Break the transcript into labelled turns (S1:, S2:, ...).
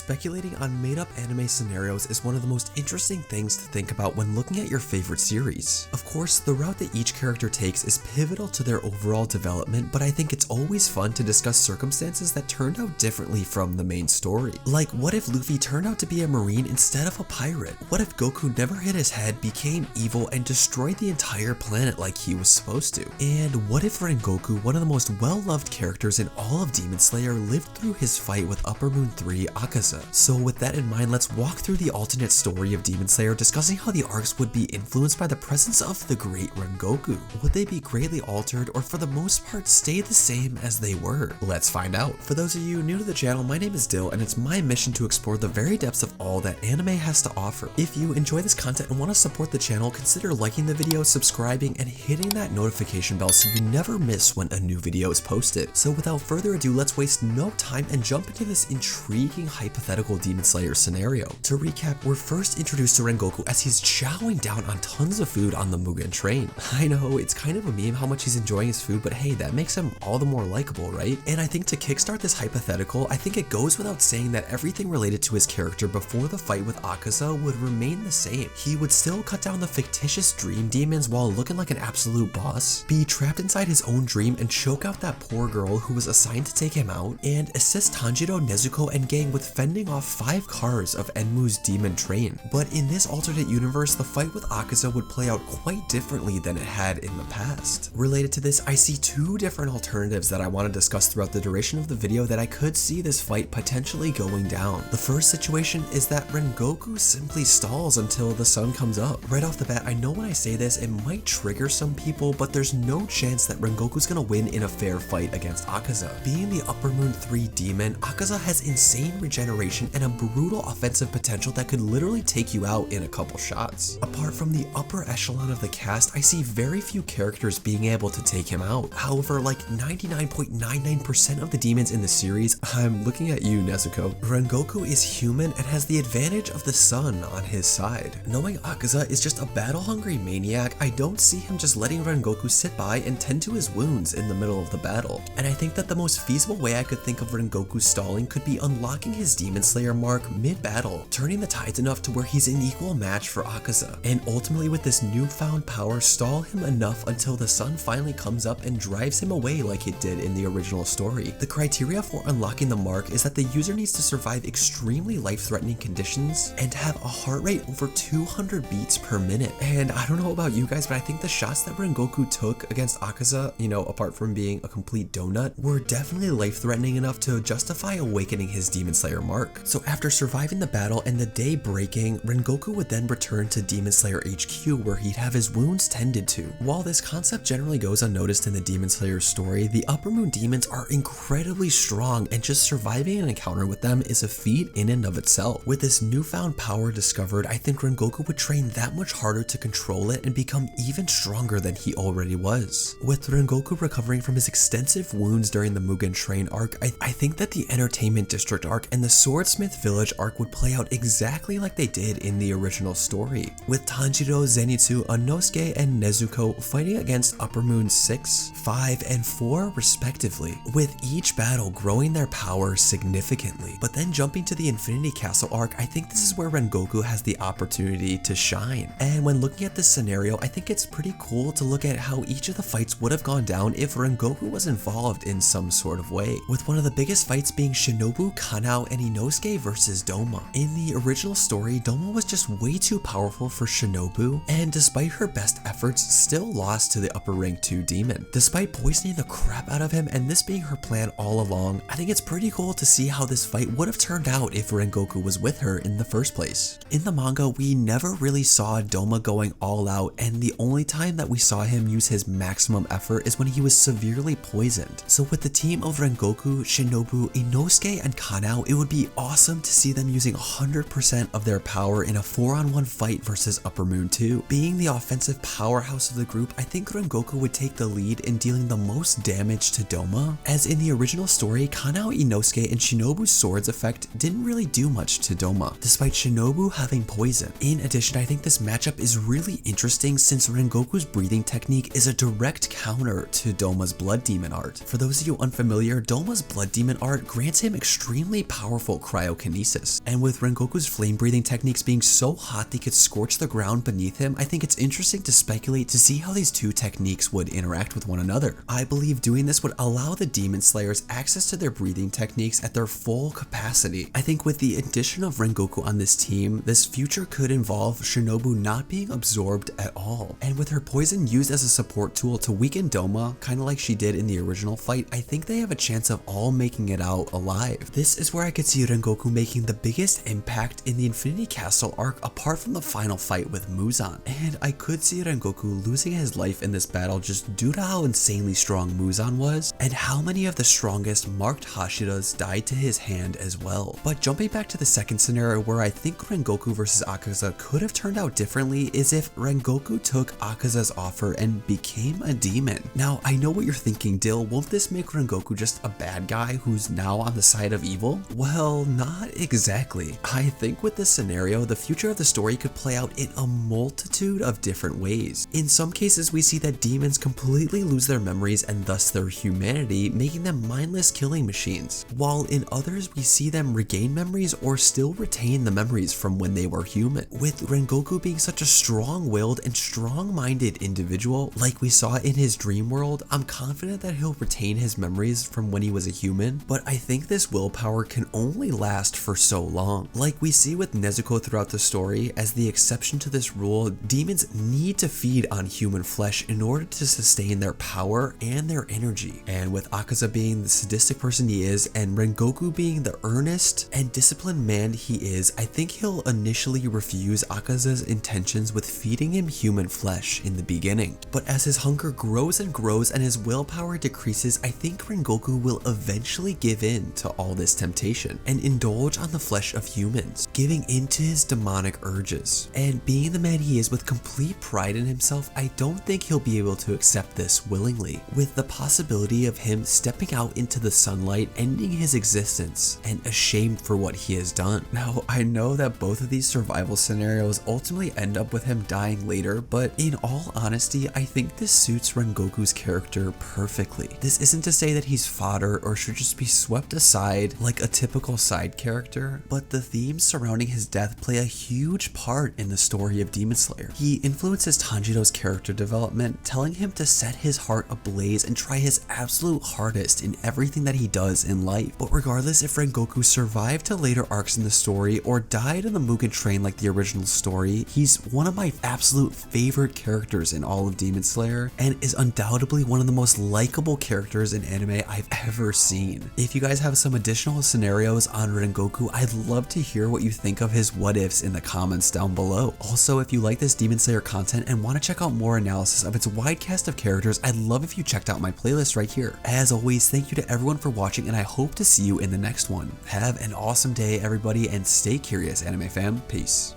S1: Speculating on made-up anime scenarios is one of the most interesting things to think about when looking at your favorite series. Of course, the route that each character takes is pivotal to their overall development, but I think it's always fun to discuss circumstances that turned out differently from the main story. Like, what if Luffy turned out to be a marine instead of a pirate? What if Goku never hit his head, became evil, and destroyed the entire planet like he was supposed to? And what if Rengoku, one of the most well-loved characters in all of Demon Slayer, lived through his fight with Upper Moon 3 Akaza? So with that in mind, let's walk through the alternate story of Demon Slayer, discussing how the arcs would be influenced by the presence of the great Rengoku. Would they be greatly altered, or for the most part stay the same as they were? Let's find out. For those of you new to the channel, my name is Dill, and it's my mission to explore the very depths of all that anime has to offer. If you enjoy this content and want to support the channel, consider liking the video, subscribing, and hitting that notification bell so you never miss when a new video is posted. So without further ado, let's waste no time and jump into this intriguing hypothetical Demon Slayer scenario. To recap, we're first introduced to Rengoku as he's chowing down on tons of food on the Mugen train. I know, it's kind of a meme how much he's enjoying his food, but hey, that makes him all the more likable, right? And I think to kickstart this hypothetical, I think it goes without saying that everything related to his character before the fight with Akaza would remain the same. He would still cut down the fictitious dream demons while looking like an absolute boss, be trapped inside his own dream and choke out that poor girl who was assigned to take him out, and assist Tanjiro, Nezuko, and gang with fending off 5 cars of Enmu's demon train. But in this alternate universe, the fight with Akaza would play out quite differently than it had in the past. Related to this, I see 2 different alternatives that I want to discuss throughout the duration of the video that I could see this fight potentially going down. The first situation is that Rengoku simply stalls until the sun comes up. Right off the bat, I know when I say this, it might trigger some people, but there's no chance that Rengoku's gonna win in a fair fight against Akaza. Being the Upper Moon 3 demon, Akaza has insane regeneration and a brutal offensive potential that could literally take you out in a couple shots. Apart from the upper echelon of the cast, I see very few characters being able to take him out. However, like 99.99% of the demons in the series, I'm looking at you, Nezuko, Rengoku is human and has the advantage of the sun on his side. Knowing Akaza is just a battle-hungry maniac, I don't see him just letting Rengoku sit by and tend to his wounds in the middle of the battle. And I think that the most feasible way I could think of Rengoku stalling could be unlocking his Demon Slayer mark mid-battle, turning the tides enough to where he's an equal match for Akaza, and ultimately with this newfound power stall him enough until the sun finally comes up and drives him away like it did in the original story. The criteria for unlocking the mark is that the user needs to survive extremely life-threatening conditions and have a heart rate over 200 beats per minute. And I don't know about you guys, but I think the shots that Rengoku took against Akaza, you know, apart from being a complete donut, were definitely life-threatening enough to justify awakening his Demon Slayer mark. So after surviving the battle and the day breaking, Rengoku would then return to Demon Slayer HQ where he'd have his wounds tended to. While this concept generally goes unnoticed in the Demon Slayer story, the Upper Moon demons are incredibly strong, and just surviving an encounter with them is a feat in and of itself. With this newfound power discovered, I think Rengoku would train that much harder to control it and become even stronger than he already was. With Rengoku recovering from his extensive wounds during the Mugen Train arc, I think that the Entertainment District arc and the Swordsmith Village arc would play out exactly like they did in the original story, with Tanjiro, Zenitsu, Inosuke, and Nezuko fighting against Upper Moon 6, 5, and 4 respectively, with each battle growing their power significantly. But then jumping to the Infinity Castle arc, I think this is where Rengoku has the opportunity to shine. And when looking at this scenario, I think it's pretty cool to look at how each of the fights would have gone down if Rengoku was involved in some sort of way, with one of the biggest fights being Shinobu, Kanao, and Inosuke versus Doma. In the original story, Doma was just way too powerful for Shinobu, and despite her best efforts, still lost to the upper rank 2 demon. Despite poisoning the crap out of him and this being her plan all along, I think it's pretty cool to see how this fight would have turned out if Rengoku was with her in the first place. In the manga, we never really saw Doma going all out, and the only time that we saw him use his maximum effort is when he was severely poisoned. So with the team of Rengoku, Shinobu, Inosuke, and Kanao, it would be awesome to see them using 100% of their power in a 4-on-1 fight versus Upper Moon 2. Being the offensive powerhouse of the group, I think Rengoku would take the lead in dealing the most damage to Doma, as in the original story, Kanao, Inosuke, and Shinobu's swords effect didn't really do much to Doma, despite Shinobu having poison. In addition, I think this matchup is really interesting since Rengoku's breathing technique is a direct counter to Doma's Blood Demon art. For those of you unfamiliar, Doma's Blood Demon art grants him extremely powerful powerful cryokinesis. And with Rengoku's flame breathing techniques being so hot they could scorch the ground beneath him, I think it's interesting to speculate to see how these two techniques would interact with one another. I believe doing this would allow the Demon Slayers access to their breathing techniques at their full capacity. I think with the addition of Rengoku on this team, this future could involve Shinobu not being absorbed at all. And with her poison used as a support tool to weaken Doma, kinda like she did in the original fight, I think they have a chance of all making it out alive. This is where I could see Rengoku making the biggest impact in the Infinity Castle arc apart from the final fight with Muzan. And I could see Rengoku losing his life in this battle just due to how insanely strong Muzan was, and how many of the strongest marked Hashiras died to his hand as well. But jumping back to the second scenario where I think Rengoku versus Akaza could have turned out differently is if Rengoku took Akaza's offer and became a demon. Now, I know what you're thinking, Dill, won't this make Rengoku just a bad guy who's now on the side of evil? Well, not exactly. I think with this scenario, the future of the story could play out in a multitude of different ways. In some cases, we see that demons completely lose their memories and thus their humanity, making them mindless killing machines, while in others we see them regain memories or still retain the memories from when they were human. With Rengoku being such a strong-willed and strong-minded individual like we saw in his dream world, I'm confident that he'll retain his memories from when he was a human, but I think this willpower can only last for so long. Like we see with Nezuko throughout the story, as the exception to this rule, demons need to feed on human flesh in order to sustain their power and their energy. And with Akaza being the sadistic person he is, and Rengoku being the earnest and disciplined man he is, I think he'll initially refuse Akaza's intentions with feeding him human flesh in the beginning. But as his hunger grows and grows and his willpower decreases, I think Rengoku will eventually give in to all this temptation and indulge on the flesh of humans, giving into his demonic urges. And being the man he is with complete pride in himself, I don't think he'll be able to accept this willingly, with the possibility of him stepping out into the sunlight, ending his existence, and ashamed for what he has done. Now, I know that both of these survival scenarios ultimately end up with him dying later, but in all honesty, I think this suits Rengoku's character perfectly. This isn't to say that he's fodder or should just be swept aside like a typical side character, but the themes surrounding his death play a huge part in the story of Demon Slayer. He influences Tanjiro's character development, telling him to set his heart ablaze and try his absolute hardest in everything that he does in life. But regardless if Rengoku survived to later arcs in the story or died in the Mugen Train like the original story, he's one of my absolute favorite characters in all of Demon Slayer and is undoubtedly one of the most likable characters in anime I've ever seen. If you guys have some additional scenarios on Rengoku, I'd love to hear what you think of his what ifs in the comments down below. Also, if you like this Demon Slayer content and want to check out more analysis of its wide cast of characters, I'd love if you checked out my playlist right here. As always, thank you to everyone for watching, and I hope to see you in the next one. Have an awesome day, everybody, and stay curious, anime fam. Peace.